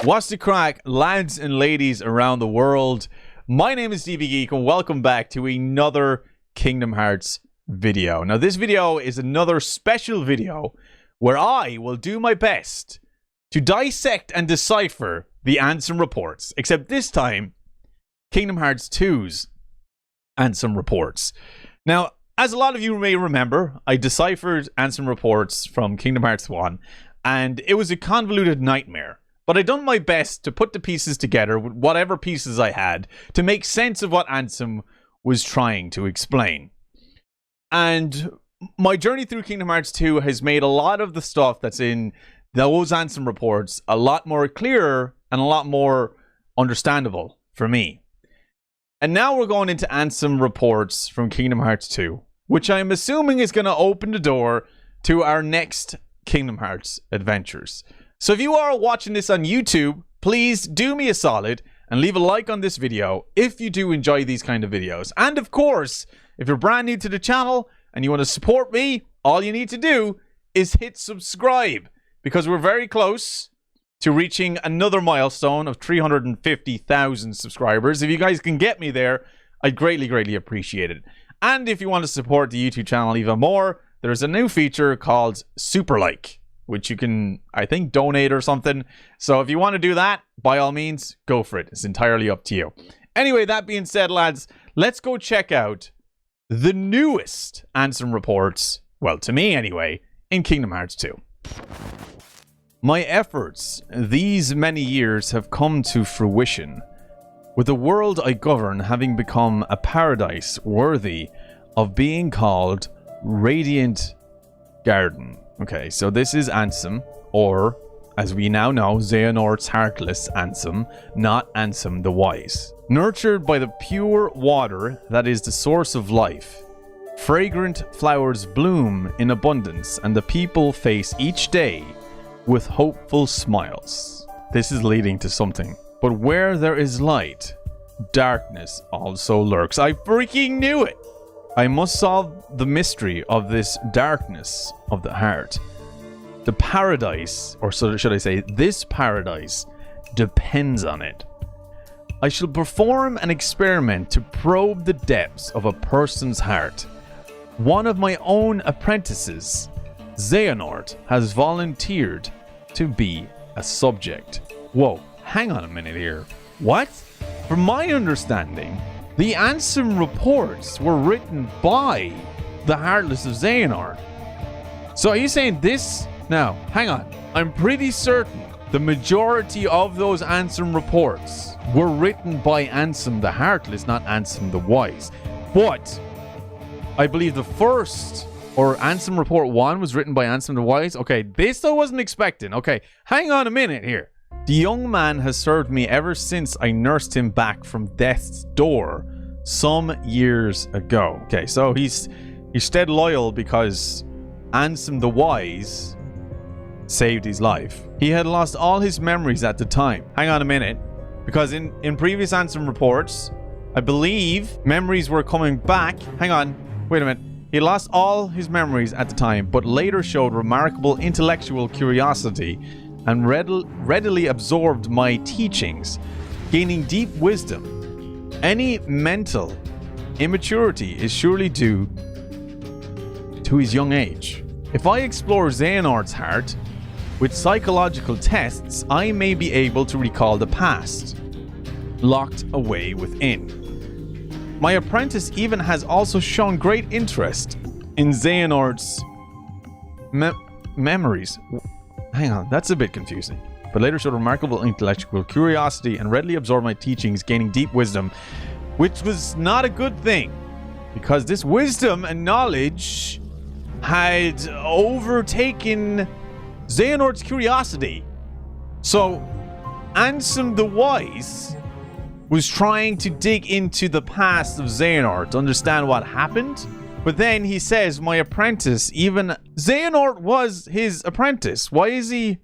What's the crack, lads and ladies around the world? My name is Deebeegeek and welcome back to another Kingdom Hearts video. Now this video is another special video where I will do my best to dissect and decipher the Ansem Reports, except this time Kingdom Hearts 2's Ansem Reports. Now, as a lot of you may remember, I deciphered Ansem Reports from Kingdom Hearts 1 and it was a convoluted nightmare. But I done my best to put the pieces together with whatever pieces I had to make sense of what Ansem was trying to explain. And my journey through Kingdom Hearts 2 has made a lot of the stuff that's in those Ansem Reports a lot more clearer and a lot more understandable for me. And now we're going into Ansem Reports from Kingdom Hearts 2, which I'm assuming is going to open the door to our next Kingdom Hearts adventures. So if you are watching this on YouTube, please do me a solid and leave a like on this video if you do enjoy these kind of videos. And of course, if you're brand new to the channel and you want to support me, all you need to do is hit subscribe, because we're very close to reaching another milestone of 350,000 subscribers. If you guys can get me there, I'd greatly appreciate it. And if you want to support the YouTube channel even more, there's a new feature called Super Like, which you can, I think, donate or something. So if you want to do that, by all means, go for it. It's entirely up to you. Anyway, that being said, lads, let's go check out the newest Ansem Reports, well, to me anyway, in Kingdom Hearts 2. My efforts these many years have come to fruition, with the world I govern having become a paradise worthy of being called Radiant Garden. Okay, so this is Ansem, or, as we now know, Xehanort's heartless Ansem, not Ansem the Wise. Nurtured by the pure water that is the source of life, fragrant flowers bloom in abundance, and the people face each day with hopeful smiles. This is leading to something. But where there is light, darkness also lurks. I freaking knew it! I must solve the mystery of this darkness of the heart. The paradise, or so should I say, this paradise, depends on it. I shall perform an experiment to probe the depths of a person's heart. One of my own apprentices, Xehanort, has volunteered to be a subject. Whoa, hang on a minute here. What? From my understanding, the Ansem Reports were written by the Heartless of Xehanort. So are you saying this? Now, hang on. I'm pretty certain the majority of those Ansem Reports were written by Ansem the Heartless, not Ansem the Wise. But I believe the first, or Ansem Report 1, was written by Ansem the Wise. Okay, this I wasn't expecting. Okay, hang on a minute here. The young man has served me ever since I nursed him back from death's door some years ago. Okay, so he's stayed loyal because Ansem the Wise saved his life. He had lost all his memories at the time. Hang on a minute, because in previous Ansem Reports, I believe memories were coming back. Hang on, wait a minute. He lost all his memories at the time, but later showed remarkable intellectual curiosity and readily absorbed my teachings, gaining deep wisdom. Any mental immaturity is surely due to his young age. If I explore Xehanort's heart with psychological tests, I may be able to recall the past, locked away within. My apprentice even has also shown great interest in Xehanort's memories. Hang on, that's a bit confusing. But later showed remarkable intellectual curiosity and readily absorbed my teachings, gaining deep wisdom, which was not a good thing, because this wisdom and knowledge had overtaken Xehanort's curiosity. So Ansem the Wise was trying to dig into the past of Xehanort to understand what happened. But then he says, my apprentice, even Xehanort was his apprentice. Why is he?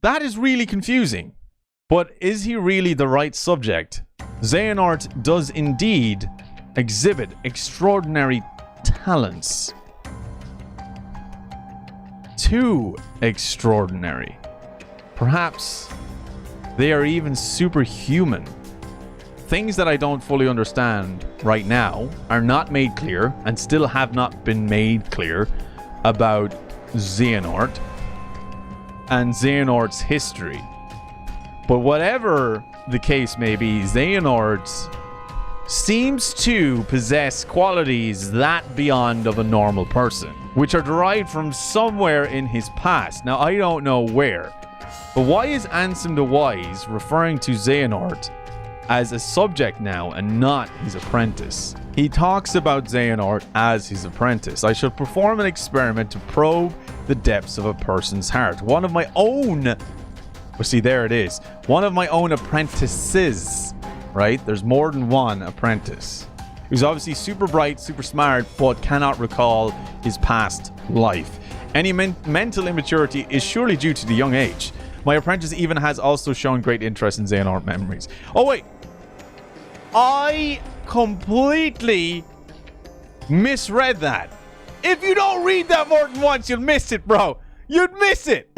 That is really confusing. But is he really the right subject? Xehanort does indeed exhibit extraordinary talents. Too extraordinary. Perhaps they are even superhuman. Things that I don't fully understand right now are not made clear and still have not been made clear about Xehanort and Xehanort's history. But whatever the case may be, Xehanort seems to possess qualities that beyond of a normal person, which are derived from somewhere in his past. Now, I don't know where, but why is Ansem the Wise referring to Xehanort as a subject now and not his apprentice? He talks about Xehanort as his apprentice. I should perform an experiment to probe the depths of a person's heart. One of my own, well, see, there it is. One of my own apprentices, right? There's more than one apprentice. He's obviously super bright, super smart, but cannot recall his past life. Any mental immaturity is surely due to the young age. My apprentice even has also shown great interest in Xehanort memories. Oh, wait. I completely misread that. If you don't read that more than once, you'll miss it, bro. You'd miss it.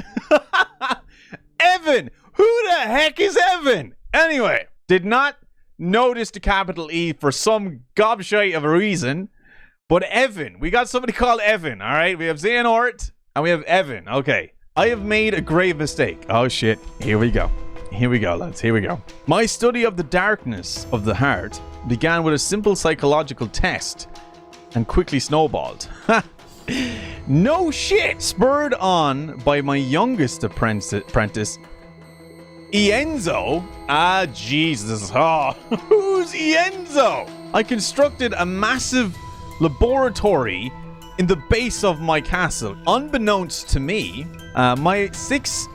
Evan. Who the heck is Evan? Anyway, did not notice the capital E for some gobshite of a reason. But Evan. We got somebody called Evan, all right? We have Xehanort and we have Evan. Okay. I have made a grave mistake. Oh, shit. Here we go. Here we go, lads. Here we go. My study of the darkness of the heart began with a simple psychological test and quickly snowballed. No shit! Spurred on by my youngest apprentice, Ienzo. Ah, Jesus. Oh, who's Ienzo? I constructed a massive laboratory in the base of my castle. Unbeknownst to me, my six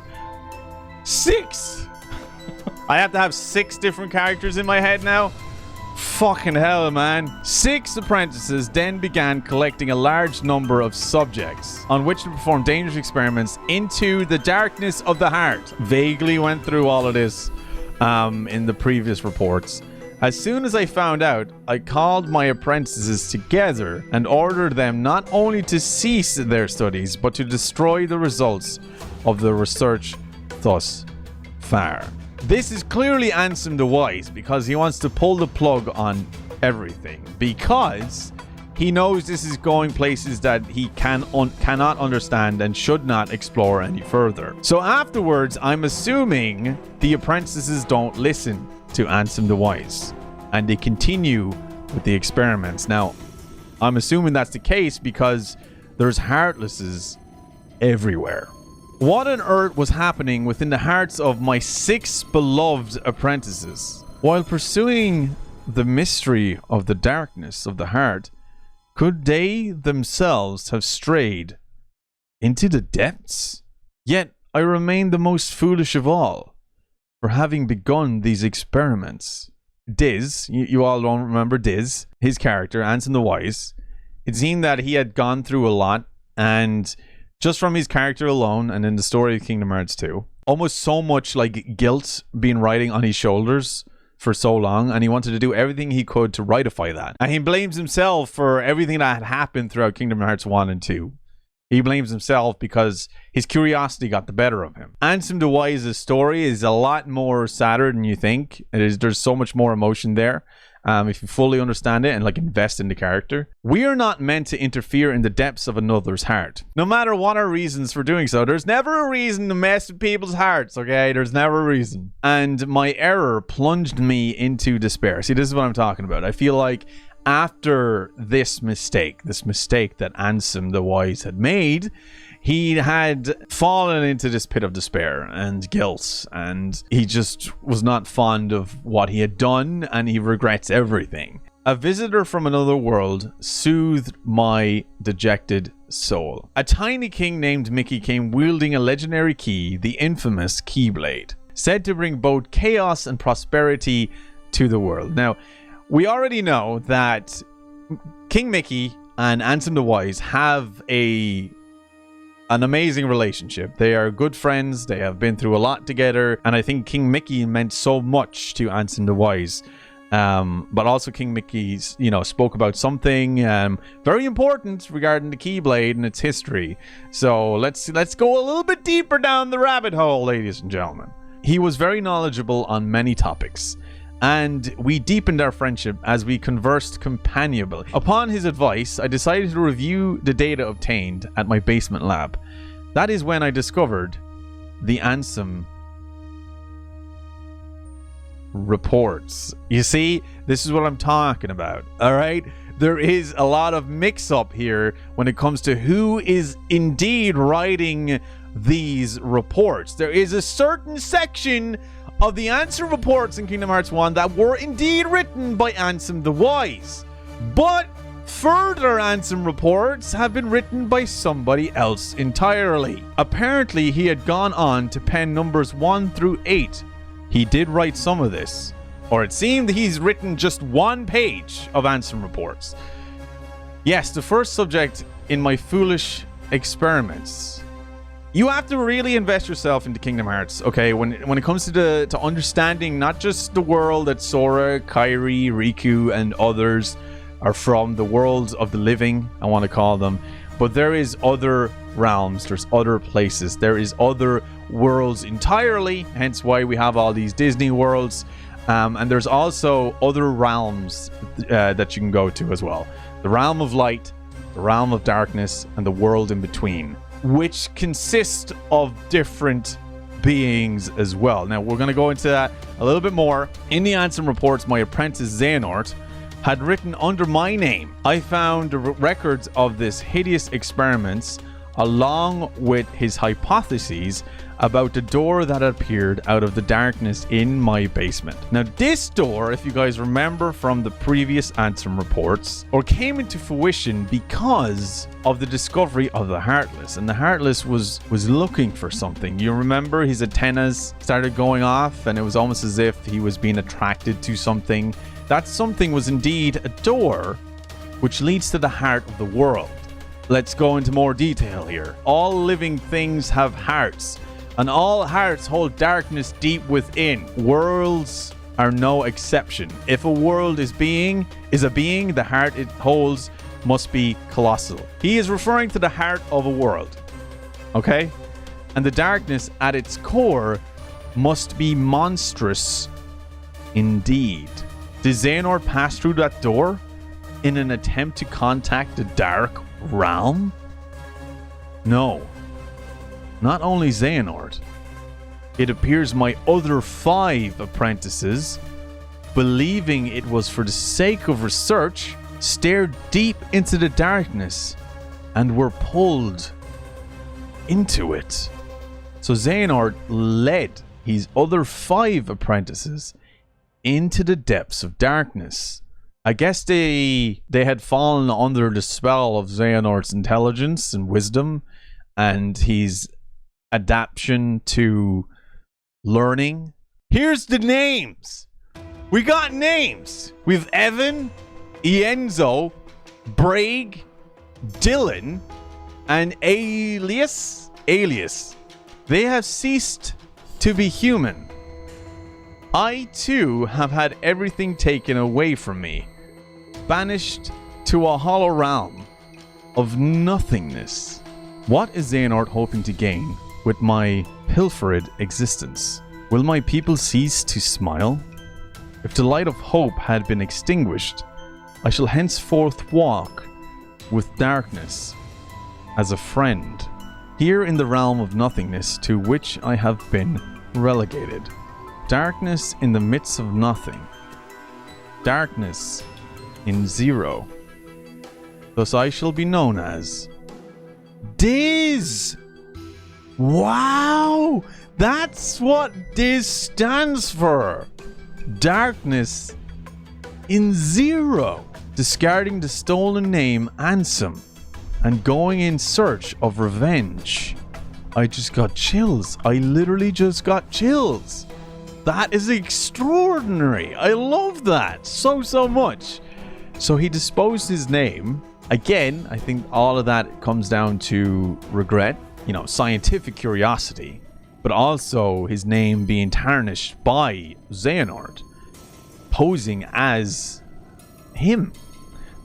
I have to have 6 different characters in my head now? Fucking hell, man. 6 apprentices then began collecting a large number of subjects on which to perform dangerous experiments into the darkness of the heart. Vaguely went through all of this in the previous reports. As soon as I found out, I called my apprentices together and ordered them not only to cease their studies, but to destroy the results of the research thus far. This is clearly Ansem the Wise because he wants to pull the plug on everything. Because he knows this is going places that he cannot understand and should not explore any further. So afterwards, I'm assuming the apprentices don't listen to Ansem the Wise and they continue with the experiments. Now, I'm assuming that's the case because there's heartlesses everywhere. What on earth was happening within the hearts of my 6 beloved apprentices? While pursuing the mystery of the darkness of the heart, could they themselves have strayed into the depths? Yet I remain the most foolish of all for having begun these experiments. Diz, you all don't remember Diz, his character, Ansem the Wise. It seemed that he had gone through a lot, and just from his character alone, and in the story of Kingdom Hearts 2, almost so much like guilt being riding on his shoulders for so long, and he wanted to do everything he could to rightify that. And he blames himself for everything that had happened throughout Kingdom Hearts 1 and 2. He blames himself because his curiosity got the better of him. Ansem the Wise's story is a lot more sadder than you think. There's so much more emotion there. If you fully understand it and like invest in the character. We are not meant to interfere in the depths of another's heart. No matter what our reasons for doing so, there's never a reason to mess with people's hearts, okay? There's never a reason. And my error plunged me into despair. See, this is what I'm talking about. I feel like after this mistake that Ansem the Wise had made, he had fallen into this pit of despair and guilt, and he just was not fond of what he had done, and he regrets everything. A visitor from another world soothed my dejected soul. A tiny king named Mickey came wielding a legendary key, the infamous Keyblade, said to bring both chaos and prosperity to the world. Now, we already know that King Mickey and Ansem the Wise have an amazing relationship. They are good friends. They have been through a lot together. And I think King Mickey meant so much to Ansem the Wise But also King Mickey's, spoke about something very important regarding the Keyblade and its history. So let's go a little bit deeper down the rabbit hole, ladies and gentlemen. He was very knowledgeable on many topics, and we deepened our friendship as we conversed companionably. Upon his advice, I decided to review the data obtained at my basement lab. That is when I discovered the Ansem Reports. You see, this is what I'm talking about, all right? There is a lot of mix-up here when it comes to who is indeed writing these reports. There is a certain section of the Ansem Reports in Kingdom Hearts 1 that were indeed written by Ansem the Wise, but further Ansem Reports have been written by somebody else entirely. Apparently, he had gone on to pen numbers 1 through 8. He did write some of this, or it seemed he's written just one page of Ansem Reports. Yes, the first subject in my foolish experiments. You have to really invest yourself into Kingdom Hearts, okay? When it comes to understanding not just the world that Sora, Kairi, Riku, and others are from, the worlds of the living, I want to call them, but there is other realms, there's other places, there is other worlds entirely, hence why we have all these Disney worlds, and there's also other realms that you can go to as well. The realm of light, the realm of darkness, and the world in between, which consist of different beings as well. Now, we're going to go into that a little bit more. In the Ansem Reports, my apprentice Xehanort had written under my name. I found records of this hideous experiments along with his hypotheses about the door that appeared out of the darkness in my basement. Now, this door, if you guys remember from the previous Ansem Reports, or came into fruition because of the discovery of the Heartless. And the Heartless was looking for something. You remember his antennas started going off, and it was almost as if he was being attracted to something. That something was indeed a door which leads to the heart of the world. Let's go into more detail here. All living things have hearts, and all hearts hold darkness deep within. Worlds are no exception. If a world is a being, the heart it holds must be colossal. He is referring to the heart of a world, okay? And the darkness at its core must be monstrous indeed. Did Xehanort pass through that door in an attempt to contact the Dark Realm? No. Not only Xehanort. It appears my other 5 apprentices, believing it was for the sake of research, stared deep into the darkness and were pulled into it. So Xehanort led his other 5 apprentices into the depths of darkness. I guess they had fallen under the spell of Xehanort's intelligence and wisdom and his adaptation to learning. Here's the names. We got names. We have Evan, Ienzo, Braig, Dylan, and Alias. They have ceased to be human. I too have had everything taken away from me, banished to a hollow realm of nothingness. What is Xehanort hoping to gain with my pilfered existence? Will my people cease to smile? If the light of hope had been extinguished, I shall henceforth walk with darkness as a friend, here in the realm of nothingness to which I have been relegated. Darkness in the midst of nothing. Darkness in zero. Thus I shall be known as Diz. Wow! That's what Diz stands for. Darkness in zero. Discarding the stolen name Ansem and going in search of revenge. I just got chills. I literally just got chills. That is extraordinary. I love that so much. So he disposed his name. Again, I think all of that comes down to regret, scientific curiosity, but also his name being tarnished by Xehanort. posing as him.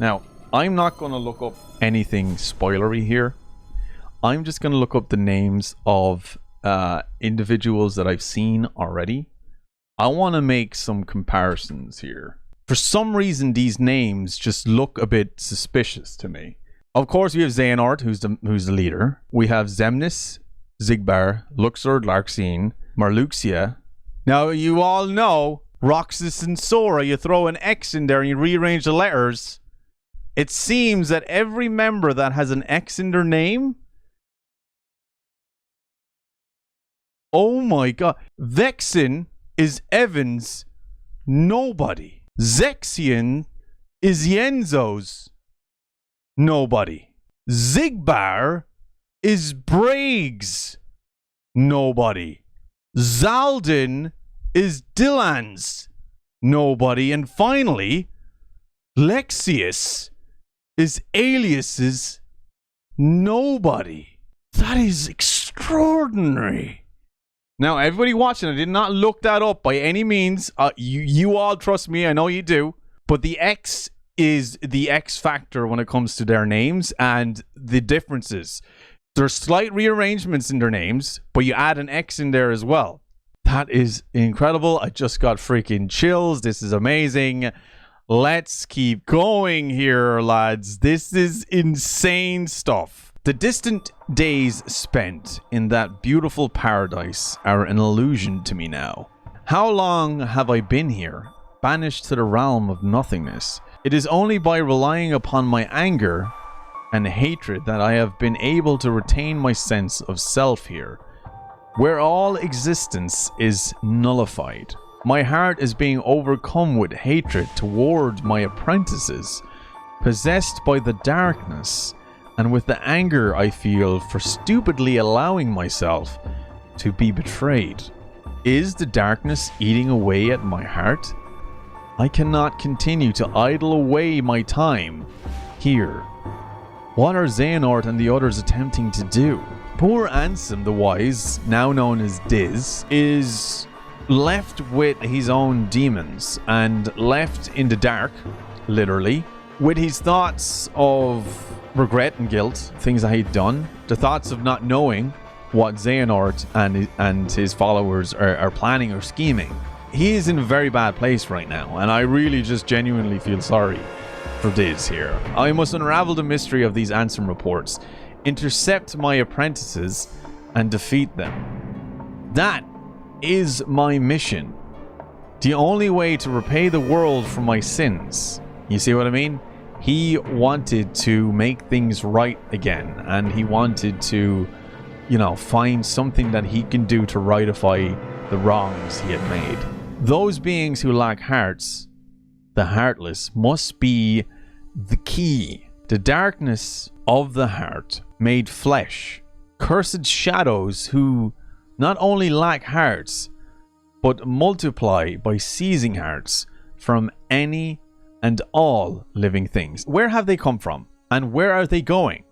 Now, I'm not going to look up anything spoilery here. I'm just going to look up the names of individuals that I've seen already. I want to make some comparisons here. For some reason, these names just look a bit suspicious to me. Of course, we have Xehanort, who's the leader. We have Xemnas, Xigbar, Luxor, Larxene, Marluxia. Now, you all know Roxas and Sora. You throw an X in there and you rearrange the letters. It seems that every member that has an X in their name... Oh my god. Vexen is Evan's nobody. Zexion is Yenzo's nobody. Xigbar is Braig's nobody. Zaldin is Dylan's nobody. And finally, Lexius is Alias's nobody. That is extraordinary. Now, everybody watching, I did not look that up by any means. You all trust me, I know you do. But the X is the X factor when it comes to their names and the differences. There's slight rearrangements in their names, but you add an X in there as well. That is incredible. I just got freaking chills. This is amazing. Let's keep going here, lads. This is insane stuff. The distant days spent in that beautiful paradise are an illusion to me now. How long have I been here, banished to the realm of nothingness? It is only by relying upon my anger and hatred that I have been able to retain my sense of self here, where all existence is nullified. My heart is being overcome with hatred toward my apprentices, possessed by the darkness, and with the anger I feel for stupidly allowing myself to be betrayed. Is the darkness eating away at my heart? I cannot continue to idle away my time here. What are Xehanort and the others attempting to do? Poor Ansem the Wise, now known as Diz, is left with his own demons and left in the dark, literally, with his thoughts of regret and guilt, things that he'd done, the thoughts of not knowing what Xehanort and his followers are planning or scheming. He is in a very bad place right now, and I really just genuinely feel sorry for Diz here. I must unravel the mystery of these Ansem reports, intercept my apprentices, and defeat them. That is my mission. The only way to repay the world for my sins. You see what I mean? He wanted to make things right again, and he wanted to, you know, find something that he can do to rightify the wrongs he had made. Those beings who lack hearts, the heartless, must be the key. The darkness of the heart made flesh. Cursed shadows who not only lack hearts, but multiply by seizing hearts from any and all living things. Where have they come from? And where are they going?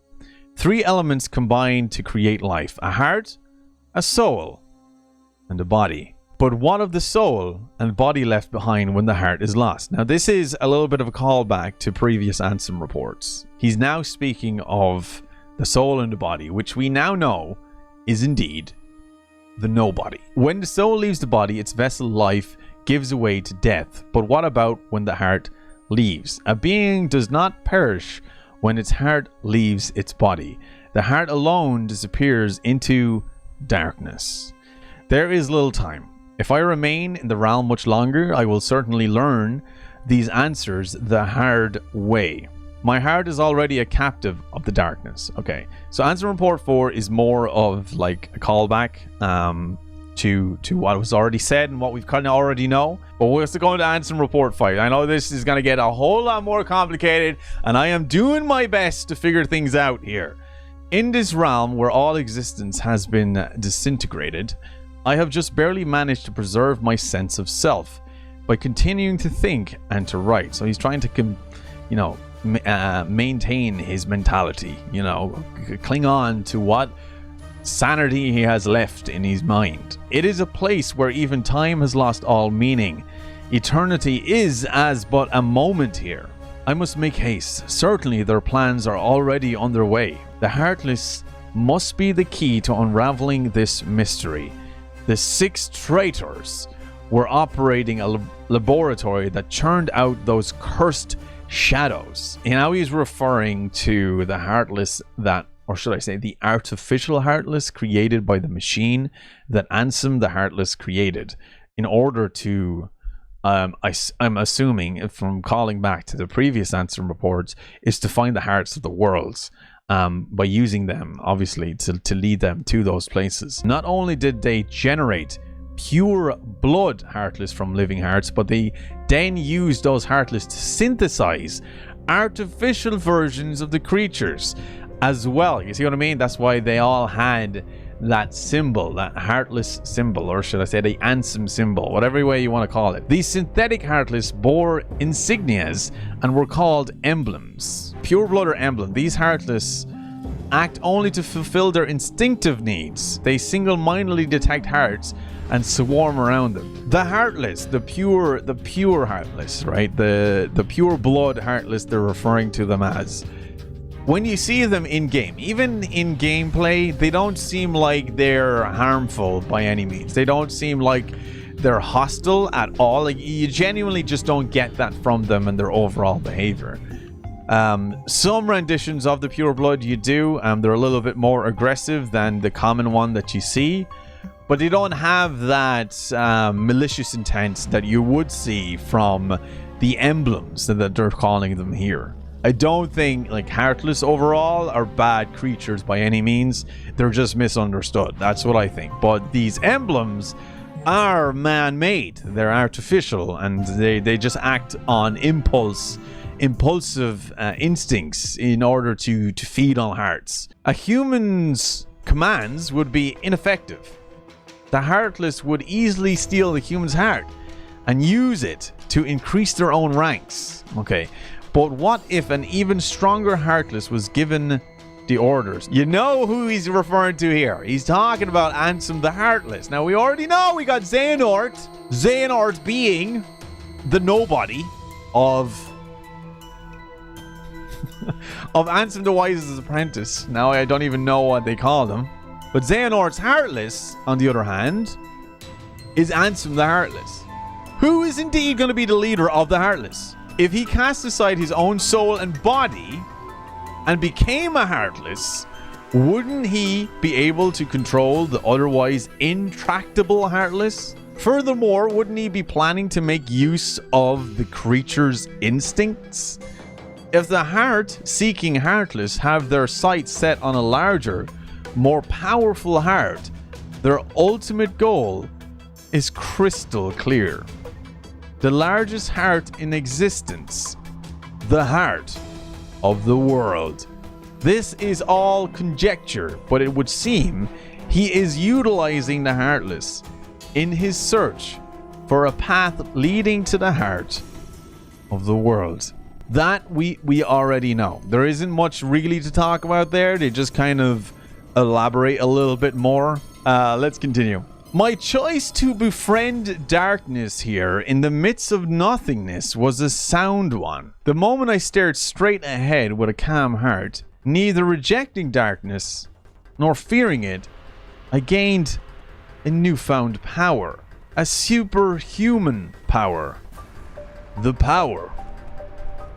Three elements combine to create life: a heart, a soul, and a body. But what of the soul and body left behind when the heart is lost? Now, this is a little bit of a callback to previous Ansem reports. He's now speaking of the soul and the body, which we now know is indeed the nobody. When the soul leaves the body, its vessel life gives away to death. But what about when the heart leaves? A being does not perish when its heart leaves its body. The heart alone disappears into darkness. There is little time. If I remain in the realm much longer, I will certainly learn these answers the hard way. My heart is already a captive of the darkness. Okay, so Ansem Report 4 is more of like a callback to what was already said and what we've kind of already know. But we're still going to Ansem Report 5. I know this is going to get a whole lot more complicated, and I am doing my best to figure things out here. In this realm where all existence has been disintegrated, I have just barely managed to preserve my sense of self by continuing to think and to write. So he's trying to, maintain his mentality, cling on to what sanity he has left in his mind. It is a place where even time has lost all meaning. Eternity is as but a moment here. I must make haste. Certainly their plans are already underway. The Heartless must be the key to unraveling this mystery. The 6 traitors were operating a laboratory that churned out those cursed shadows. And now he's referring to the Heartless that, or should I say the artificial Heartless created by the machine that Ansem the Heartless created in order to, I'm assuming from calling back to the previous Ansem reports, is to find the hearts of the worlds. By using them, obviously, to lead them to those places. Not only did they generate pure blood Heartless from living hearts, but they then used those Heartless to synthesize artificial versions of the creatures as well. You see what I mean? That's why they all had that symbol, that Heartless symbol, or should I say the Ansem symbol, whatever way you want to call it. These synthetic Heartless bore insignias and were called emblems. Pure blood or emblem. These Heartless act only to fulfill their instinctive needs. They single-mindedly detect hearts and swarm around them. The Heartless, the pure Heartless, right? The pure blood Heartless they're referring to them as. When you see them in-game, even in gameplay, they don't seem like they're harmful by any means. They don't seem like they're hostile at all. Like, you genuinely just don't get that from them and their overall behavior. Some renditions of the pure blood you do, they're a little bit more aggressive than the common one that you see, but they don't have that malicious intent that you would see from the emblems that they're calling them here. I don't think like Heartless overall are bad creatures by any means. They're just misunderstood. That's what I think. But these emblems are man-made. They're artificial, and they just act on impulsive instincts in order to feed on hearts. A human's commands would be ineffective. The Heartless would easily steal the human's heart and use it to increase their own ranks. Okay. But what if an even stronger Heartless was given the orders? You know who he's referring to here. He's talking about Ansem the Heartless. Now, we already know we got Xehanort. Xehanort being the nobody of Ansem the Wise's apprentice. Now, I don't even know what they call him. But Xehanort's Heartless, on the other hand, is Ansem the Heartless, who is indeed going to be the leader of the Heartless. If he cast aside his own soul and body and became a Heartless, wouldn't he be able to control the otherwise intractable Heartless? Furthermore, wouldn't he be planning to make use of the creature's instincts? If the heart-seeking Heartless have their sights set on a larger, more powerful heart, their ultimate goal is crystal clear. The largest heart in existence, the heart of the world. This is all conjecture, but it would seem he is utilizing the Heartless in his search for a path leading to the heart of the world. That we already know. There isn't much really to talk about there. They just kind of elaborate a little bit more. Let's continue. My choice to befriend darkness here in the midst of nothingness was a sound one. The moment I stared straight ahead with a calm heart, neither rejecting darkness nor fearing it, I gained a newfound power. A superhuman power. The power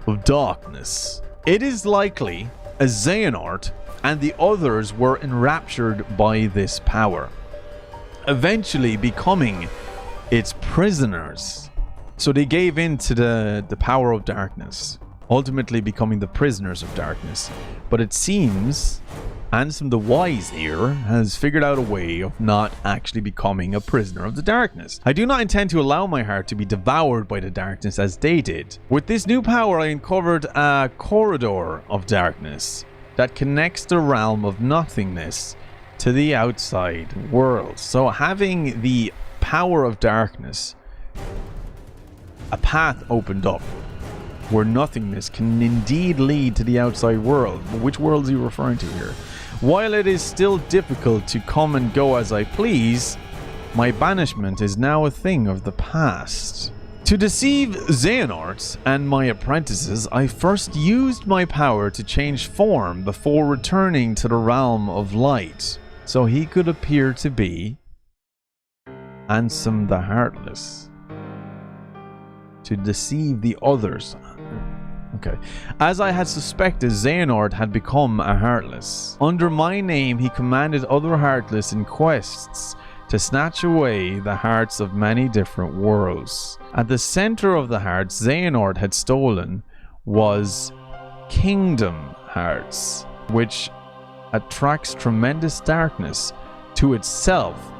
of darkness. It is likely as Xehanort and the others were enraptured by this power, eventually becoming its prisoners. So they gave in to the power of darkness, ultimately becoming the prisoners of darkness. But it seems Ansem the Wise here has figured out a way of not actually becoming a prisoner of the darkness. I do not intend to allow my heart to be devoured by the darkness as they did. With this new power, I uncovered a corridor of darkness that connects the realm of nothingness to the outside world. So having the power of darkness, a path opened up where nothingness can indeed lead to the outside world. Which world are you referring to here? While it is still difficult to come and go as I please, my banishment is now a thing of the past. To deceive Xehanort and my apprentices, I first used my power to change form before returning to the realm of light, so he could appear to be Ansem the Heartless. To deceive the others. Okay. As I had suspected, Xehanort had become a Heartless. Under my name, he commanded other Heartless in quests to snatch away the hearts of many different worlds. At the center of the hearts Xehanort had stolen was Kingdom Hearts, which attracts tremendous darkness to itself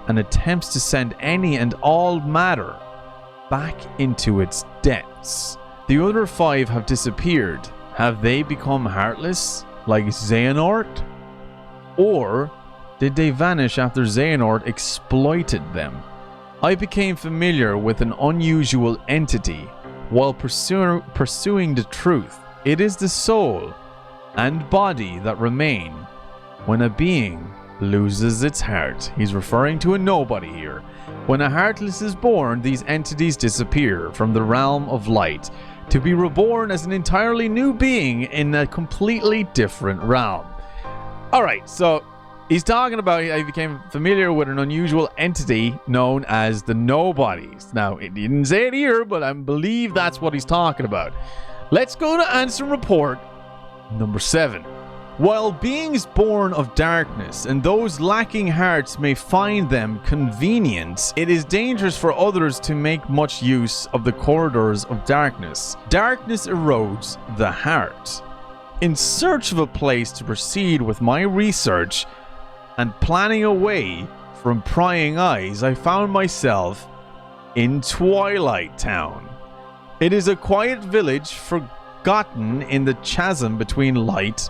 and attempts to send any and all matter back into its depths. The other 5 have disappeared. Have they become heartless like Xehanort? Or did they vanish after Xehanort exploited them? I became familiar with an unusual entity while pursuing the truth. It is the soul and body that remain when a being loses its heart. He's referring to a nobody here. When a Heartless is born, these entities disappear from the realm of light to be reborn as an entirely new being in a completely different realm. Alright, so he's talking about I became familiar with an unusual entity known as the Nobodies. Now, it didn't say it here, but I believe that's what he's talking about. Let's go to Ansem Report number 7. While beings born of darkness and those lacking hearts may find them convenient, it is dangerous for others to make much use of the corridors of darkness. Darkness erodes the heart. In search of a place to proceed with my research and planning away from prying eyes, I found myself in Twilight Town. It is a quiet village forgotten in the chasm between light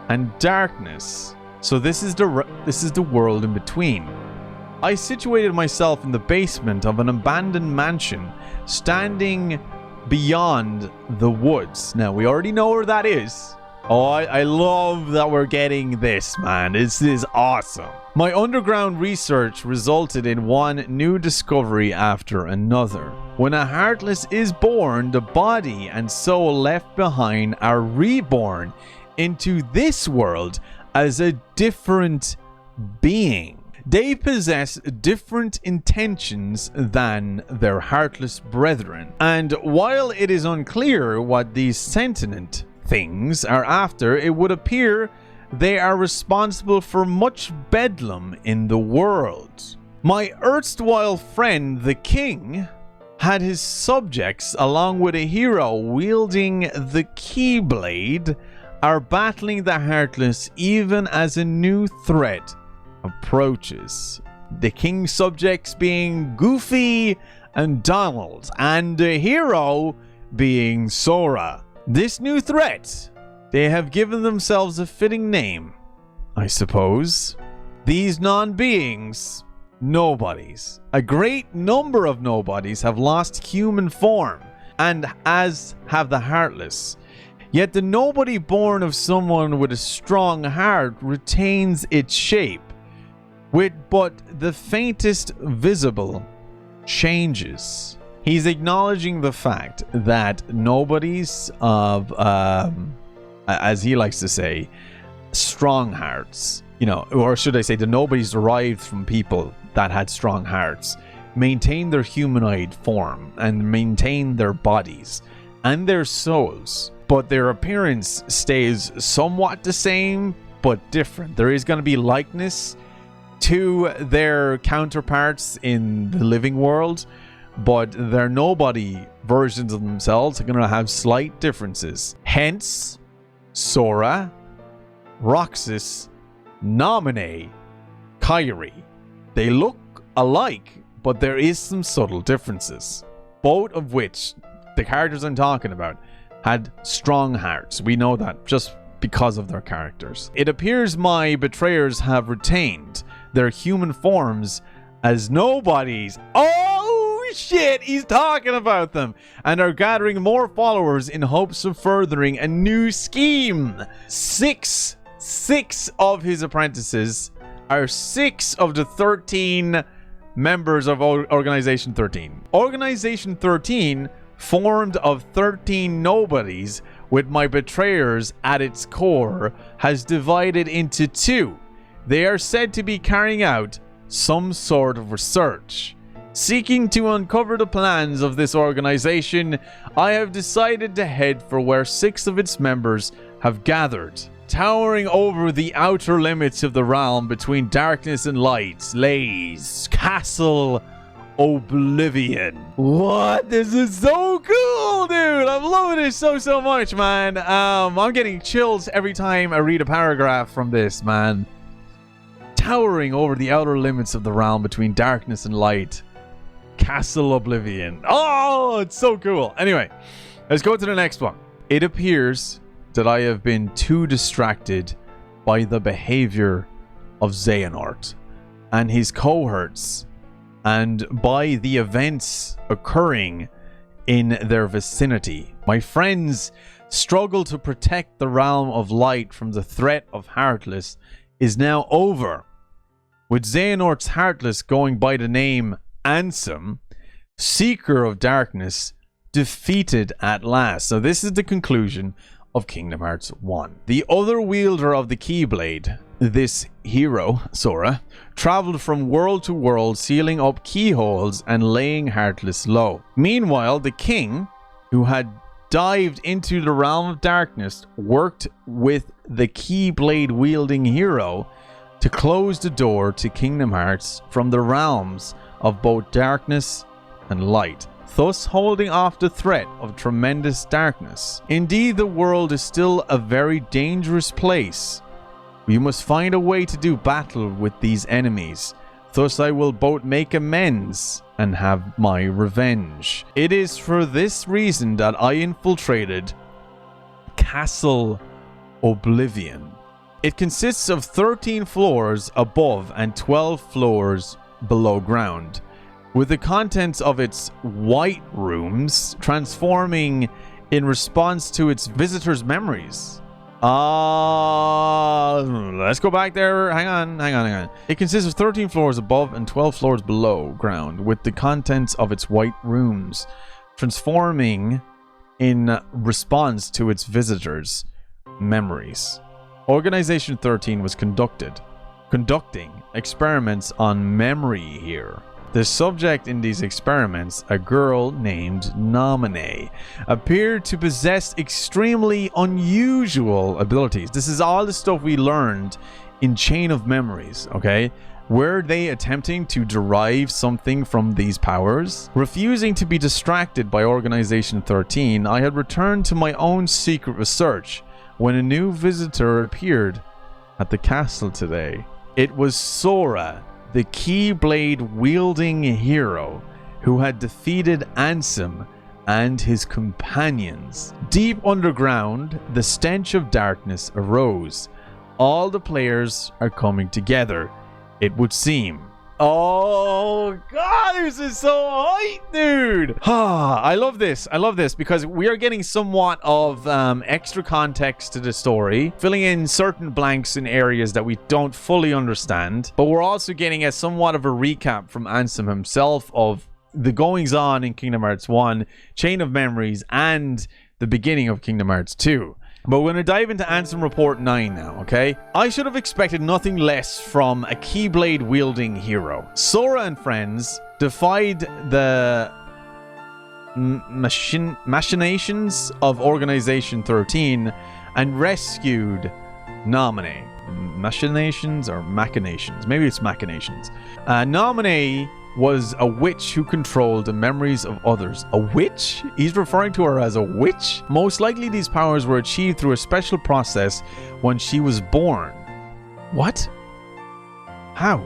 and darkness. So this is the world in between. I situated myself in the basement of an abandoned mansion standing beyond the woods. Now, we already know where that is. Oh, I love that we're getting this, man. This is awesome. My underground research resulted in one new discovery after another. When a Heartless is born, the body and soul left behind are reborn into this world as a different being. They possess different intentions than their Heartless brethren. And while it is unclear what these sentient things are after, it would appear they are responsible for much bedlam in the world. My erstwhile friend, the king, had his subjects, along with a hero wielding the Keyblade, are battling the Heartless even as a new threat approaches. The king's subjects being Goofy and Donald, and the hero being Sora. This new threat, they have given themselves a fitting name, I suppose. These non-beings, nobodies. A great number of nobodies have lost human form, and as have the Heartless. Yet the nobody born of someone with a strong heart retains its shape, with but the faintest visible changes. He's acknowledging the fact that nobodies of, as he likes to say, strong hearts, or should I say the nobodies derived from people that had strong hearts, maintain their humanoid form and maintain their bodies and their souls. But their appearance stays somewhat the same, but different. There is going to be likeness to their counterparts in the living world, but their nobody versions of themselves are going to have slight differences. Hence, Sora, Roxas, Naminé, Kairi. They look alike, but there is some subtle differences. Both of which, the characters I'm talking about, had strong hearts. We know that just because of their characters. It appears my betrayers have retained their human forms as nobodies. Oh shit, he's talking about them. And are gathering more followers in hopes of furthering a new scheme. Six of his apprentices are 6 of the 13 members of Organization 13. Organization 13, formed of 13 nobodies with my betrayers at its core, has divided into two. They are said to be carrying out some sort of research. Seeking to uncover the plans of this organization, I have decided to head for where 6 of its members have gathered. Towering over the outer limits of the realm between darkness and light lays Castle Oblivion. What? This is so cool, dude. I'm loving this so much, man. I'm getting chills every time I read a paragraph from this, man. Towering over the outer limits of the realm between darkness and light, Castle Oblivion. Oh, it's so cool. Anyway, let's go to the next one. It appears that I have been too distracted by the behavior of Xehanort and his cohorts, and by the events occurring in their vicinity. My friends' struggle to protect the realm of light from the threat of Heartless is now over, with Xehanort's Heartless going by the name Ansem, Seeker of Darkness, defeated at last. So this is the conclusion of Kingdom Hearts 1. The other wielder of the Keyblade, this hero, Sora, traveled from world to world, sealing up keyholes and laying Heartless low. Meanwhile, the king, who had dived into the realm of darkness, worked with the Keyblade wielding hero to close the door to Kingdom Hearts from the realms of both darkness and light, thus holding off the threat of tremendous darkness. Indeed, the world is still a very dangerous place. You must find a way to do battle with these enemies. Thus I will both make amends and have my revenge. It is for this reason that I infiltrated Castle Oblivion. It consists of 13 floors above and 12 floors below ground, with the contents of its white rooms transforming in response to its visitors' memories. Let's go back there. Hang on. It consists of 13 floors above and 12 floors below ground, with the contents of its white rooms transforming in response to its visitors' memories. Organization 13 was conducting experiments on memory here. The subject in these experiments, a girl named Nominee, appeared to possess extremely unusual abilities. This is all the stuff we learned in Chain of Memories, okay? Were they attempting to derive something from these powers? Refusing to be distracted by Organization 13, I had returned to my own secret research when a new visitor appeared at the castle today. It was Sora, the Keyblade wielding hero who had defeated Ansem and his companions. Deep underground, the stench of darkness arose. All the players are coming together, it would seem. Oh god, this is so hype, dude. I love this because we are getting somewhat of extra context to the story, filling in certain blanks in areas that we don't fully understand, but we're also getting a somewhat of a recap from Ansem himself of the goings on in Kingdom Hearts 1, Chain of Memories, and the beginning of Kingdom Hearts 2. But we're going to dive into Ansem Report 9 now, okay? I should have expected nothing less from a Keyblade-wielding hero. Sora and friends defied the machinations of Organization 13 and rescued Nominee. Machinations or machinations? Maybe it's machinations. Nominee was a witch who controlled the memories of others. A witch? He's referring to her as a witch? Most likely these powers were achieved through a special process when she was born. What? How?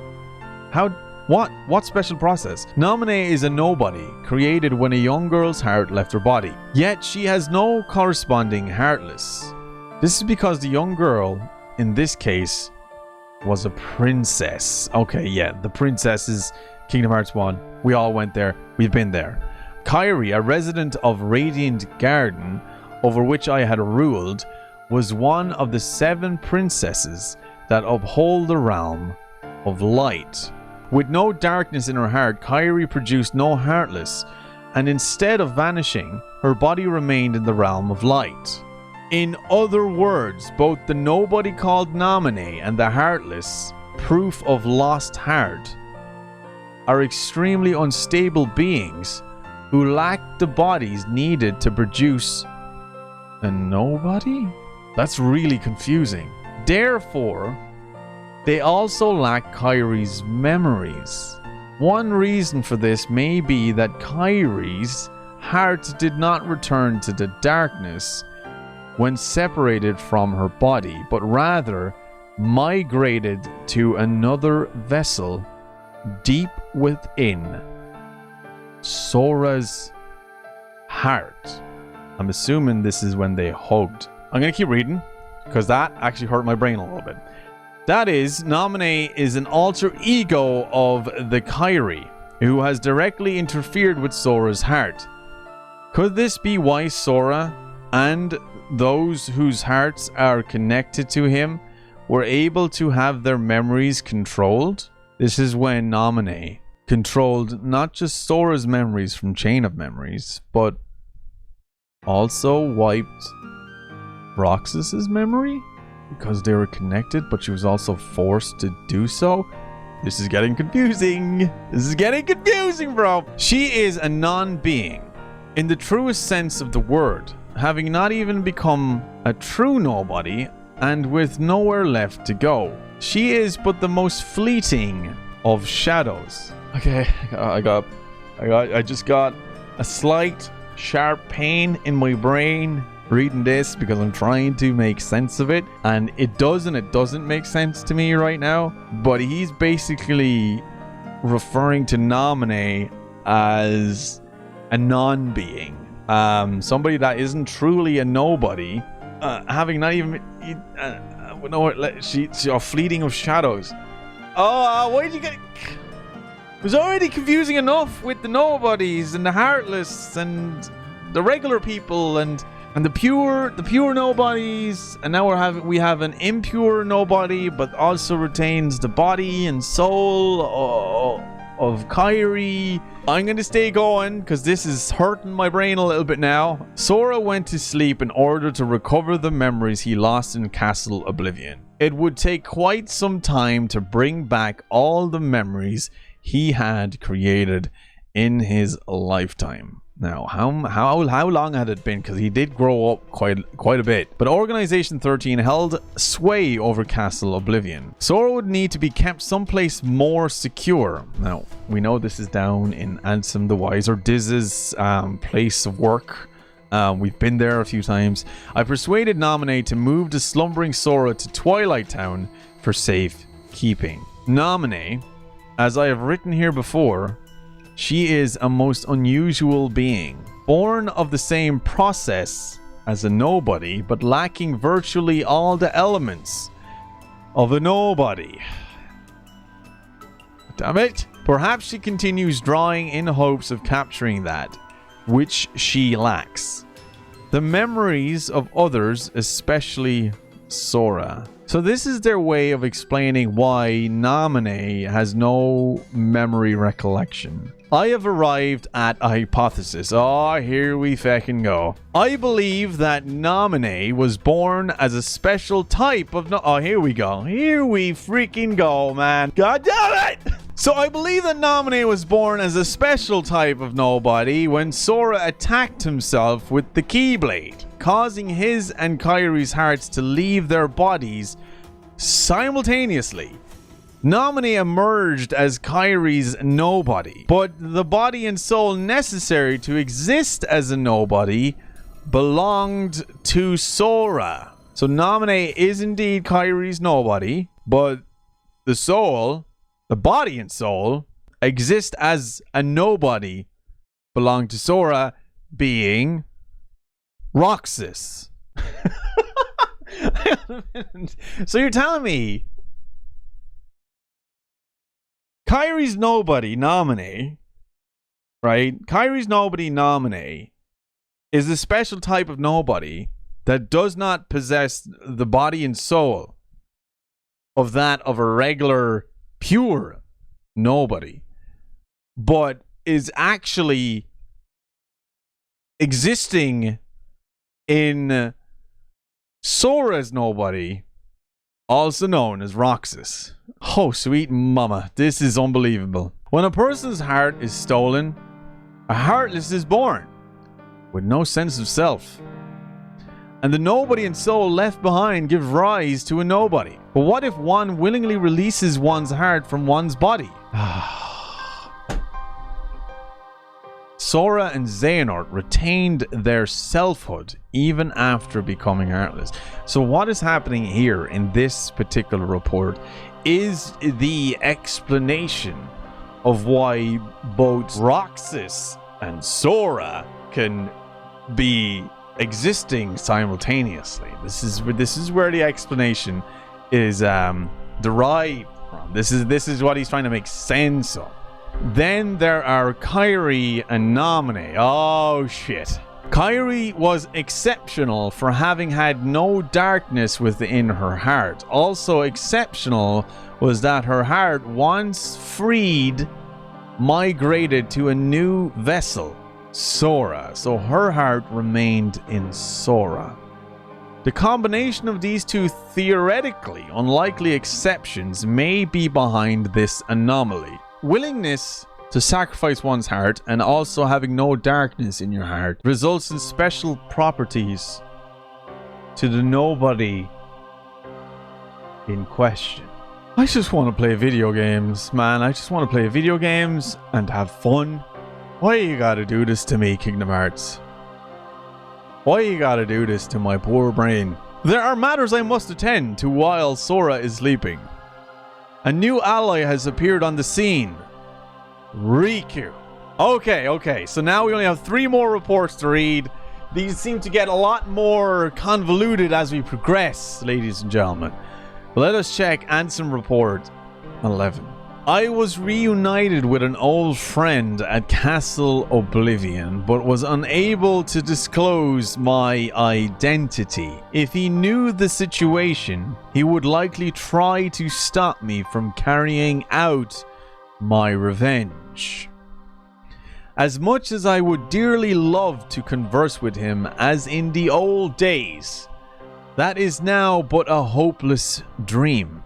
What? What special process? Nominee is a nobody, created when a young girl's heart left her body. Yet she has no corresponding Heartless. This is because the young girl, in this case, was a princess. Okay, yeah, the princesses... Kingdom Hearts 1. We all went there. We've been there. Kairi, a resident of Radiant Garden, over which I had ruled, was one of the 7 princesses that uphold the realm of light. With no darkness in her heart, Kyrie produced no heartless, and instead of vanishing, her body remained in the realm of light. In other words, both the nobody called Nominee and the heartless, proof of lost heart, are extremely unstable beings who lack the bodies needed to produce a nobody? That's really confusing. Therefore, they also lack Kyrie's memories. One reason for this may be that Kyrie's heart did not return to the darkness when separated from her body, but rather migrated to another vessel deep within Sora's heart. I'm assuming this is when they hugged. I'm going to keep reading because that actually hurt my brain a little bit. That is, Nominee is an alter ego of the Kyrie, who has directly interfered with Sora's heart. Could this be why Sora and those whose hearts are connected to him were able to have their memories controlled? This is when Nominee controlled not just Sora's memories from Chain of Memories, but also wiped Roxas's memory because they were connected, but she was also forced to do so. This is getting confusing. This is getting confusing, bro. She is a non-being in the truest sense of the word, having not even become a true nobody and with nowhere left to go. She is but the most fleeting of shadows. Okay, I just got a slight sharp pain in my brain reading this because I'm trying to make sense of it, and it doesn't make sense to me right now. But he's basically referring to Nominee as a non-being, somebody that isn't truly a nobody, having not even she's a fleeting of shadows. Why did you get? It was already confusing enough with the nobodies and the heartless and the regular people and the pure nobodies, and now we have an impure nobody, but also retains the body and soul of Kyrie. I'm gonna stay going because this is hurting my brain a little bit now. Sora went to sleep in order to recover the memories he lost in Castle Oblivion. It would take quite some time to bring back all the memories he had created in his lifetime. Now, how long had it been? Because he did grow up quite a bit. But Organization 13 held sway over Castle Oblivion. Sora would need to be kept someplace more secure. Now, we know this is down in Ansem the Wise, or Diz's place of work. We've been there a few times. I persuaded Nominee to move the slumbering Sora to Twilight Town for safe keeping. Nominee, as I have written here before, she is a most unusual being, born of the same process as a nobody, but lacking virtually all the elements of a nobody. Damn it! Perhaps she continues drawing in hopes of capturing that, which she lacks. The memories of others, especially Sora. So this is their way of explaining why Nominee has no memory recollection. I have arrived at a hypothesis. Oh, here we fucking go. I believe that Nominee was born as a special type of here we go. Here we freaking go, man. God damn it! So I believe that Nominee was born as a special type of nobody when Sora attacked himself with the Keyblade, causing his and Kyrie's hearts to leave their bodies simultaneously. Nominee emerged as Kyrie's nobody, but the body and soul necessary to exist as a nobody belonged to Sora. So Nominee is indeed Kyrie's nobody, but the soul, the body and soul, exist as a nobody belong to Sora, being Roxas. So you're telling me Kyrie's nobody, Nominee, right? Kyrie's nobody, Nominee, is a special type of nobody that does not possess the body and soul of that of a regular, pure nobody, but is actually existing in Sora's nobody, also known as Roxas. Oh, sweet mama, this is unbelievable. When a person's heart is stolen, a heartless is born, with no sense of self. And the nobody and soul left behind give rise to a nobody. But what if one willingly releases one's heart from one's body? Sora and Xehanort retained their selfhood even after becoming heartless. So what is happening here in this particular report is the explanation of why both Roxas and Sora can be existing simultaneously. This is where the explanation is derived from. This is what he's trying to make sense of. Then there are Kairi and Naminé. Oh shit. Kairi was exceptional for having had no darkness within her heart. Also exceptional was that her heart, once freed, migrated to a new vessel, Sora. So her heart remained in Sora. The combination of these two theoretically unlikely exceptions may be behind this anomaly. Willingness to sacrifice one's heart and also having no darkness in your heart results in special properties to the nobody in question. I just want to play video games, man. I just want to play video games and have fun. Why you gotta do this to me, Kingdom Hearts? Why you gotta do this to my poor brain? There are matters I must attend to while Sora is sleeping. A new ally has appeared on the scene. Riku. Okay. So now we only have 3 more reports to read. These seem to get a lot more convoluted as we progress, ladies and gentlemen. Let us check Ansem Report 11. I was reunited with an old friend at Castle Oblivion, but was unable to disclose my identity. If he knew the situation, he would likely try to stop me from carrying out my revenge. As much as I would dearly love to converse with him as in the old days, that is now but a hopeless dream.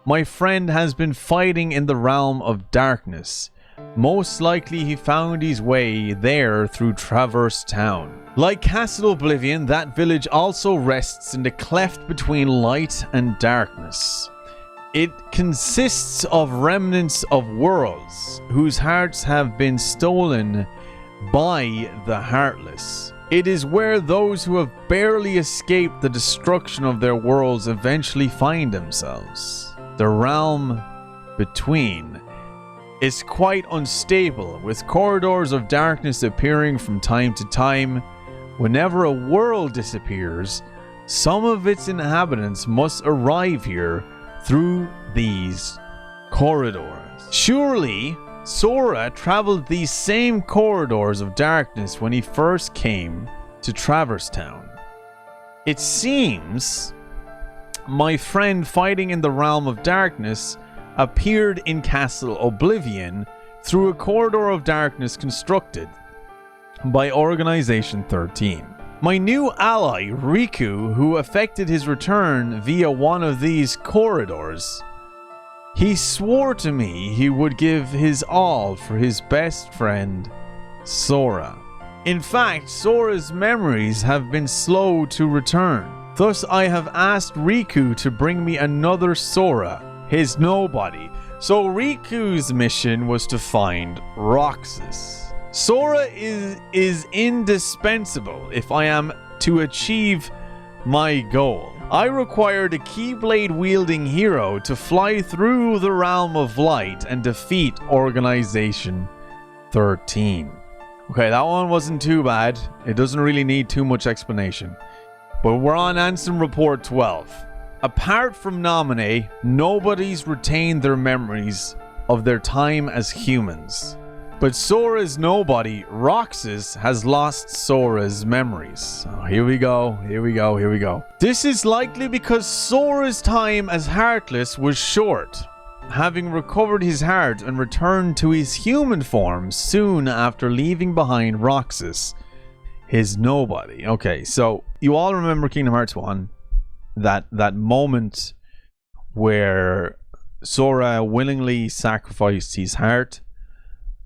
My friend has been fighting in the realm of darkness. Most likely he found his way there through Traverse Town. Like Castle Oblivion, that village also rests in the cleft between light and darkness. It consists of remnants of worlds whose hearts have been stolen by the Heartless. It is where those who have barely escaped the destruction of their worlds eventually find themselves. The realm between is quite unstable, with corridors of darkness appearing from time to time. Whenever a world disappears, some of its inhabitants must arrive here through these corridors. Surely, Sora traveled these same corridors of darkness when he first came to Traverse Town. It seems my friend fighting in the realm of darkness appeared in Castle Oblivion through a corridor of darkness constructed by Organization 13. My new ally, Riku, who effected his return via one of these corridors, he swore to me he would give his all for his best friend, Sora. In fact, Sora's memories have been slow to return. Thus, I have asked Riku to bring me another Sora, his nobody. So Riku's mission was to find Roxas. Sora is indispensable if I am to achieve my goal. I required a Keyblade-wielding hero to fly through the realm of light and defeat Organization 13. Okay, that one wasn't too bad. It doesn't really need too much explanation. But we're on Ansem Report 12. Apart from Naminé, nobody's retained their memories of their time as humans. But Sora's nobody, Roxas, has lost Sora's memories. Oh, here we go. This is likely because Sora's time as Heartless was short. having recovered his heart and returned to his human form soon after leaving behind Roxas, his nobody. Okay, so you all remember Kingdom Hearts 1, that moment where Sora willingly sacrificed his heart,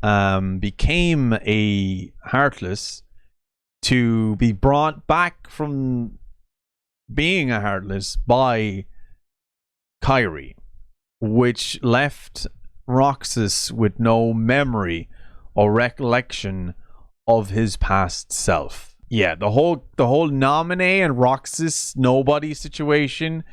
became a Heartless to be brought back from being a Heartless by Kairi, which left Roxas with no memory or recollection of his past self. Yeah, the whole Naminé and Roxas nobody situation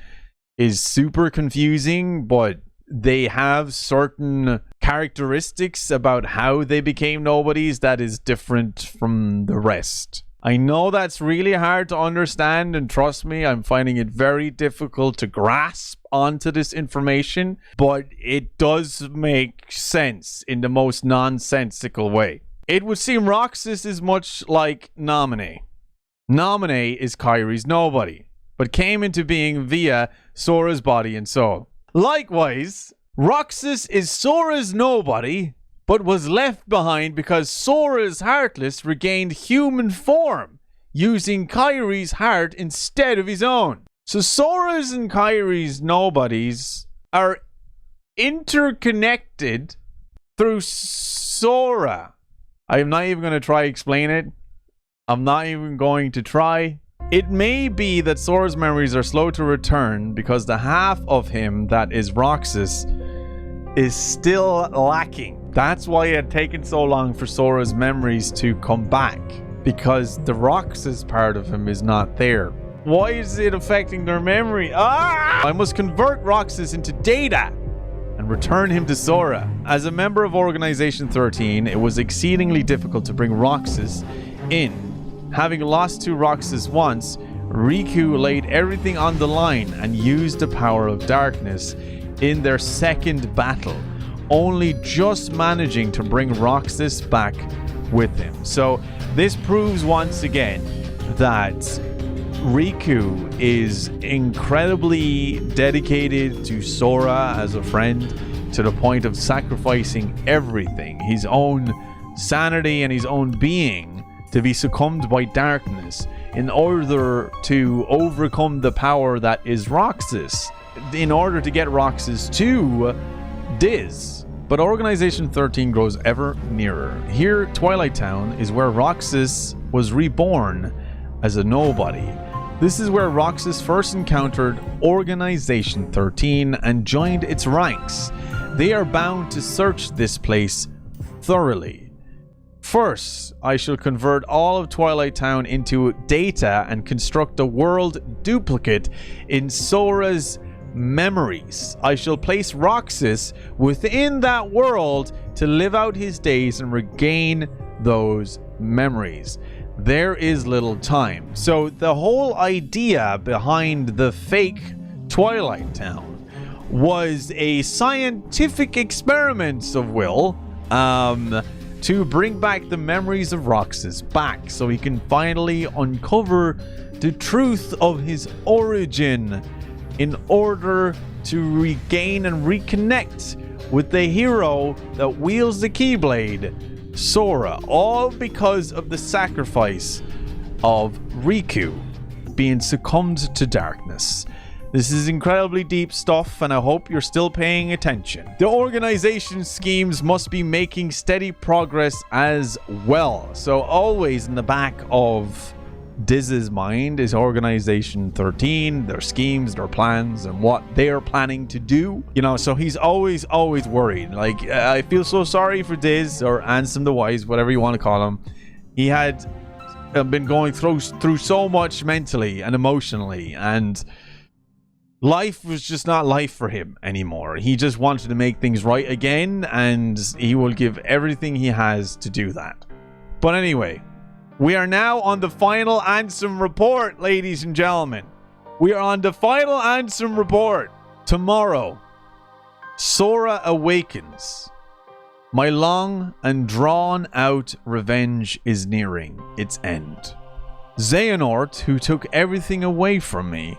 is super confusing, but they have certain characteristics about how they became nobodies that is different from the rest. I know that's really hard to understand, and trust me, I'm finding it very difficult to grasp onto this information, but it does make sense in the most nonsensical way. It would seem Roxas is much like Naminé. Naminé is Kairi's nobody, but came into being via Sora's body and soul. Likewise, Roxas is Sora's nobody, but was left behind because Sora's Heartless regained human form, using Kairi's heart instead of his own. So Sora's and Kairi's nobodies are interconnected through Sora. I'm not even going to try explain it. I'm not even going to try. It may be that Sora's memories are slow to return because the half of him that is Roxas is still lacking. That's why it had taken so long for Sora's memories to come back, because the Roxas part of him is not there. Why is it affecting their memory? I must convert Roxas into data and return him to Sora. As a member of Organization 13, it was exceedingly difficult to bring Roxas in. Having lost to Roxas once, Riku laid everything on the line and used the power of darkness in their second battle, only just managing to bring Roxas back with him. So this proves once again that Riku is incredibly dedicated to Sora as a friend, to the point of sacrificing everything, his own sanity and his own being, to be succumbed by darkness in order to overcome the power that is Roxas, in order to get Roxas to Diz. But Organization 13 grows ever nearer. Here, Twilight Town is where Roxas was reborn as a nobody. This is where Roxas first encountered Organization 13 and joined its ranks. They are bound to search this place thoroughly. First, I shall convert all of Twilight Town into data and construct a world duplicate in Sora's memories. I shall place Roxas within that world to live out his days and regain those memories. There is little time. So the whole idea behind the fake Twilight Town was a scientific experiment of Will, to bring back the memories of Roxas back so he can finally uncover the truth of his origin in order to regain and reconnect with the hero that wields the Keyblade, Sora, all because of the sacrifice of Riku being succumbed to darkness. This is incredibly deep stuff, and I hope you're still paying attention. The organization schemes must be making steady progress as well. So always in the back of Diz's mind is Organization 13, their schemes, their plans, and what they're planning to do. You know, so he's always worried. Like, I feel so sorry for Diz, or Ansem the Wise, whatever you want to call him. He had been going through so much mentally and emotionally, and life was just not life for him anymore. He just wanted to make things right again, and he will give everything he has to do that. But anyway, we are now on the final Ansem report, ladies and gentlemen. We are on the final Ansem report. Tomorrow, Sora awakens. My long and drawn out revenge is nearing its end. Xehanort, who took everything away from me,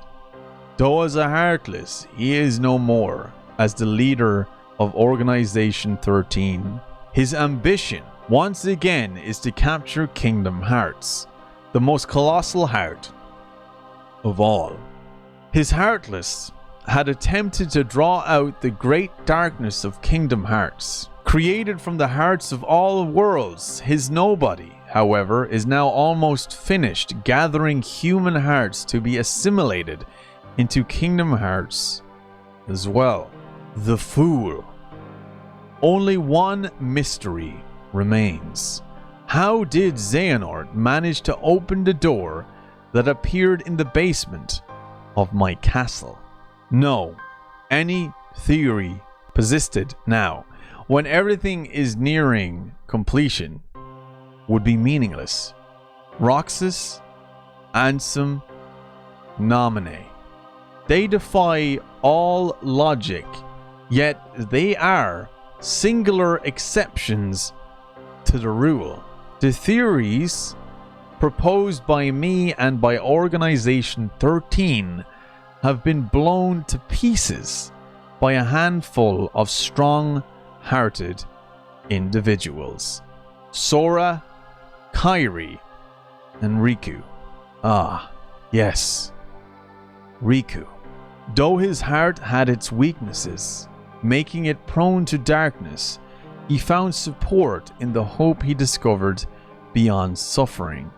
though as a Heartless, he is no more, as the leader of Organization 13. His ambition, once again, is to capture Kingdom Hearts, the most colossal heart of all. His Heartless had attempted to draw out the great darkness of Kingdom Hearts. Created from the hearts of all worlds, his Nobody, however, is now almost finished gathering human hearts to be assimilated into Kingdom Hearts as well. The Fool. Only one mystery remains. How did Xehanort manage to open the door that appeared in the basement of my castle? No, any theory persisted now, when everything is nearing completion, would be meaningless. Roxas, Ansem, Naminé. They defy all logic, yet they are singular exceptions to the rule. The theories proposed by me and by Organization 13 have been blown to pieces by a handful of strong-hearted individuals. Sora, Kairi, and Riku. Ah, yes, Riku. Though his heart had its weaknesses, making it prone to darkness, he found support in the hope he discovered beyond suffering.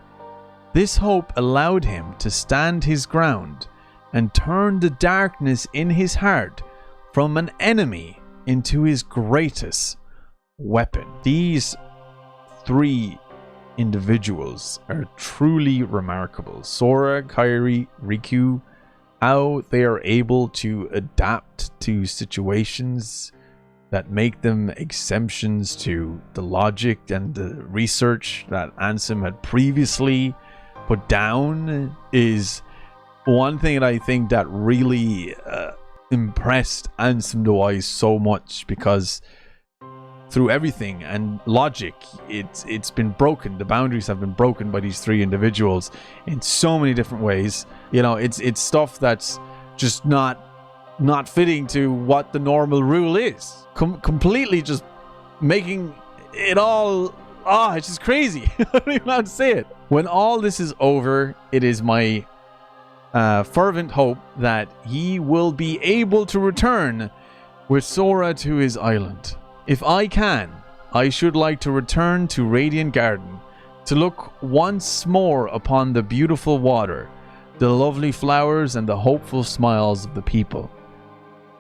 This hope allowed him to stand his ground and turn the darkness in his heart from an enemy into his greatest weapon. These three individuals are truly remarkable. Sora, Kairi, Riku, how they are able to adapt to situations that make them exemptions to the logic and the research that Ansem had previously put down is one thing that I think that really impressed Ansem the Wise so much, because through everything and logic, it's been broken. The boundaries have been broken by these three individuals in so many different ways. You know, it's stuff that's just not fitting to what the normal rule is. Completely just making it all... it's just crazy. I don't even know how to say it. When all this is over, it is my fervent hope that he will be able to return with Sora to his island. If I can, I should like to return to Radiant Garden to look once more upon the beautiful water, the lovely flowers, and the hopeful smiles of the people.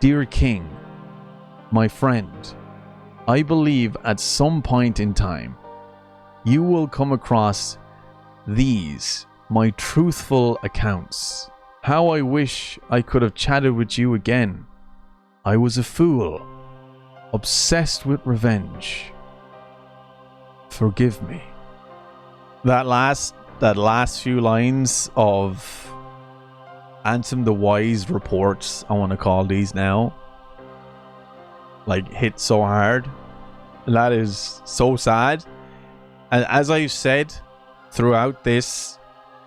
Dear King, my friend, I believe at some point in time you will come across these, my truthful accounts. How I wish I could have chatted with you again. I was a fool, obsessed with revenge. Forgive me. That last few lines of Ansem the Wise reports, I want to call these now, like, hit so hard. That is so sad. And as I've said throughout this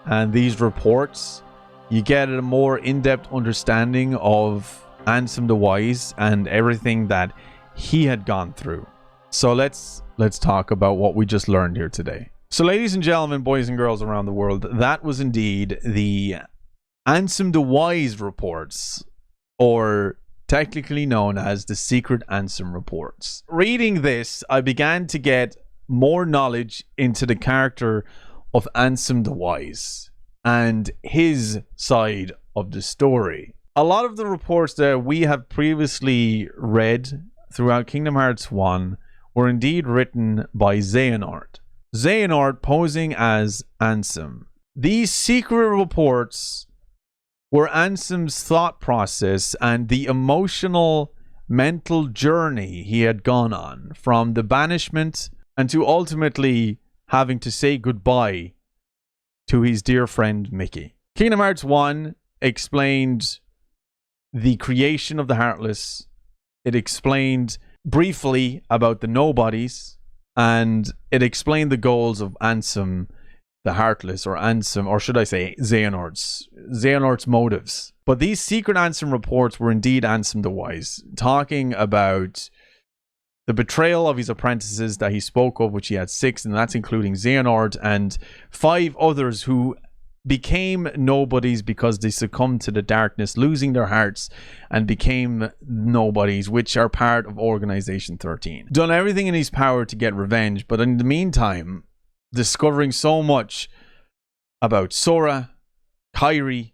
and these reports, you get a more in-depth understanding of Ansem the Wise and everything that he had gone through. So let's talk about what we just learned here today. So ladies and gentlemen, boys and girls around the world, that was indeed the Ansem the Wise reports, or technically known as the Secret Ansem Reports. Reading this, I began to get more knowledge into the character of Ansem the Wise and his side of the story. A lot of the reports that we have previously read throughout Kingdom Hearts 1 were indeed written by Xehanort. Xehanort posing as Ansem. These secret reports were Ansem's thought process and the emotional, mental journey he had gone on, from the banishment and to ultimately having to say goodbye to his dear friend Mickey. Kingdom Hearts 1 explained the creation of the Heartless. It explained briefly about the Nobodies, and it explained the goals of Ansem the Heartless, or Ansem, or should I say Xehanort's motives. But these secret Ansem reports were indeed Ansem the Wise, talking about the betrayal of his apprentices that he spoke of, which he had 6, and that's including Xehanort and 5 others who became nobodies because they succumbed to the darkness, losing their hearts, and became nobodies, which are part of Organization 13. Done everything in his power to get revenge, but in the meantime, discovering so much about Sora, Kairi,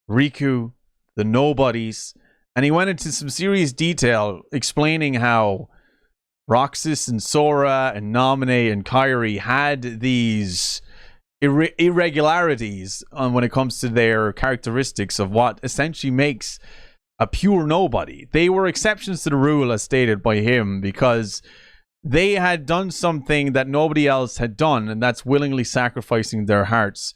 Riku, the nobodies, and he went into some serious detail explaining how Roxas and Sora and Naminé and Kairi had these irregularities when it comes to their characteristics of what essentially makes a pure nobody. They were exceptions to the rule, as stated by him, because they had done something that nobody else had done, and that's willingly sacrificing their hearts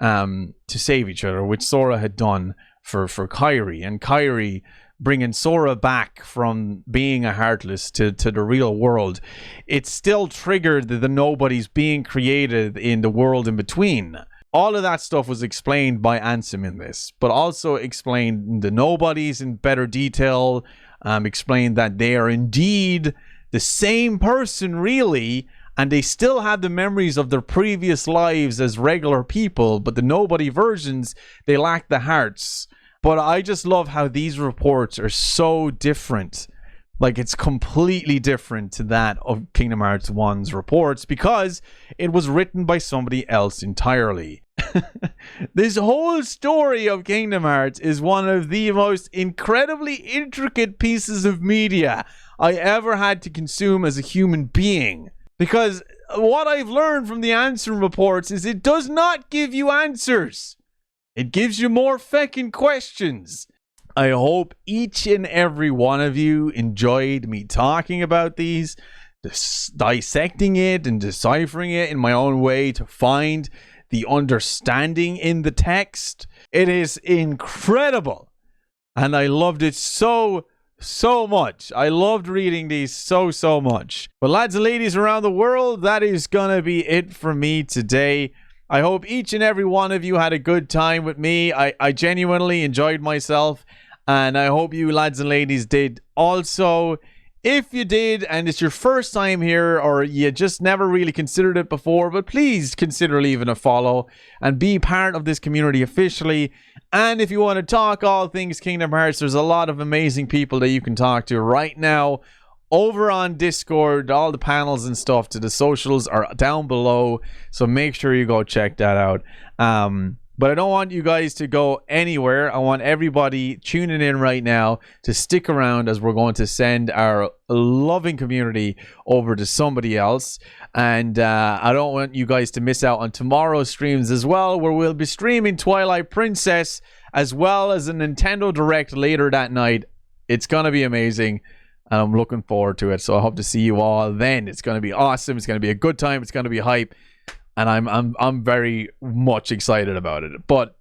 to save each other, which Sora had done for Kairi, and Kairi bringing Sora back from being a Heartless to the real world. It still triggered the nobodies being created in the world in between. All of that stuff was explained by Ansem in this, but also explained the nobodies in better detail, explained that they are indeed the same person really, and they still have the memories of their previous lives as regular people, but the nobody versions, they lack the hearts. But I just love how these reports are so different. Like, it's completely different to that of Kingdom Hearts 1's reports because it was written by somebody else entirely. This whole story of Kingdom Hearts is one of the most incredibly intricate pieces of media I ever had to consume as a human being. Because what I've learned from the Ansem Reports is it does not give you answers. It gives you more feckin' questions. I hope each and every one of you enjoyed me talking about these, dissecting it and deciphering it in my own way to find the understanding in the text. It is incredible. And I loved it so much. I loved reading these so much. But lads and ladies around the world, that is gonna be it for me today. I hope each and every one of you had a good time with me. I genuinely enjoyed myself, and I hope you lads and ladies did also. If you did, and it's your first time here, or you just never really considered it before, but please consider leaving a follow and be part of this community officially. And if you want to talk all things Kingdom Hearts, there's a lot of amazing people that you can talk to right now over on Discord. All the panels and stuff to the socials are down below, so make sure you go check that out. But I don't want you guys to go anywhere. I want everybody tuning in right now to stick around, as we're going to send our loving community over to somebody else. And I don't want you guys to miss out on tomorrow's streams as well, where we'll be streaming Twilight Princess as well as a Nintendo Direct later that night. It's gonna be amazing, and I'm looking forward to it. So I hope to see you all then. It's going to be awesome. It's going to be a good time. It's going to be hype. And I'm very much excited about it. But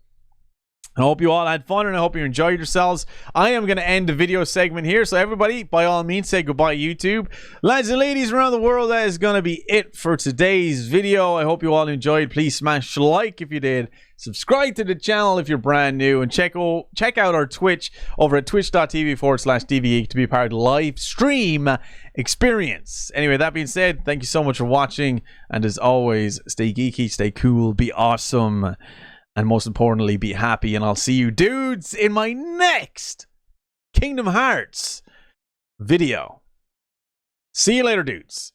I hope you all had fun, and I hope you enjoyed yourselves. I am going to end the video segment here. So everybody, by all means, say goodbye, YouTube. Lads and ladies around the world, that is going to be it for today's video. I hope you all enjoyed. Please smash like if you did. Subscribe to the channel if you're brand new, and check out our Twitch over at twitch.tv/Deebeegeek to be part of the live stream experience. Anyway, that being said, thank you so much for watching, and as always, stay geeky, stay cool, be awesome, and most importantly, be happy. And I'll see you dudes in my next Kingdom Hearts video. See you later, dudes.